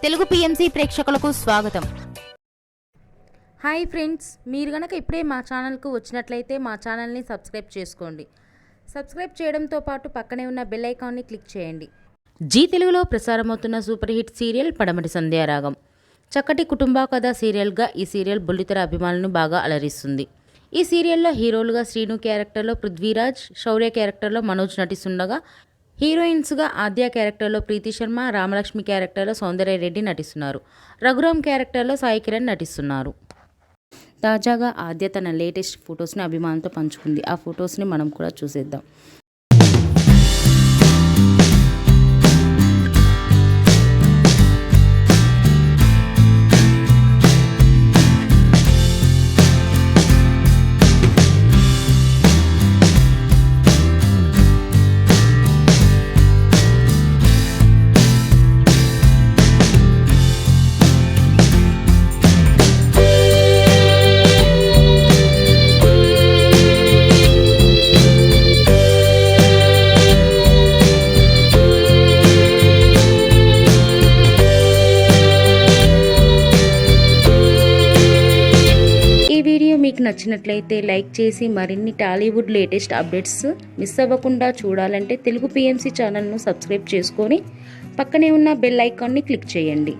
Telugu PMC ప్రేక్షకులకు స్వాగతం. Hi friends, మీరు గనక ఇప్పుడే మా ఛానల్కు వచ్చినట్లయితే మా ఛానల్ని సబ్స్క్రైబ్ చేసుకోండి. సబ్స్క్రైబ్ చేయడంతో పాటు పక్కనే ఉన్న బెల్ ఐకాన్ని క్లిక్ చేయండి. జీ తెలుగులో ప్రసారమవుతున్న సూపర్ హిట్ సీరియల్ పడమటి సంధ్యారాగం. చక్కటి కుటుంబ కథ సీరియల్గా ఈ సీరియల్ బుల్లితెర అభిమానులను బాగా అలరిస్తుంది. ఈ సీరియల్లో హీరోలుగా శ్రీను క్యారెక్టర్లో పృథ్వీరాజ్, శౌర్య క్యారెక్టర్లో మనోజ్ నటిస్తుండగా హీరోయిన్స్గా ఆద్య క్యారెక్టర్లో ప్రీతి శర్మ, రామలక్ష్మి క్యారెక్టర్లో సౌందర్య రెడ్డి నటిస్తున్నారు. రఘురామ్ క్యారెక్టర్లో సాయి కిరణ్ నటిస్తున్నారు. తాజాగా ఆద్య తన లేటెస్ట్ ఫొటోస్ని అభిమానులతో పంచుకుంది. ఆ ఫొటోస్ని మనం కూడా చూసేద్దాం. మీకు నచ్చినట్లయితే లైక్ చేసి మరిన్ని టాలీవుడ్ లేటెస్ట్ అప్డేట్స్ మిస్ అవ్వకుండా చూడాలంటే తెలుగు పిఎంసి ఛానల్ను సబ్స్క్రైబ్ చేసుకొని పక్కనే ఉన్న బెల్ ఐకాన్ని క్లిక్ చేయండి.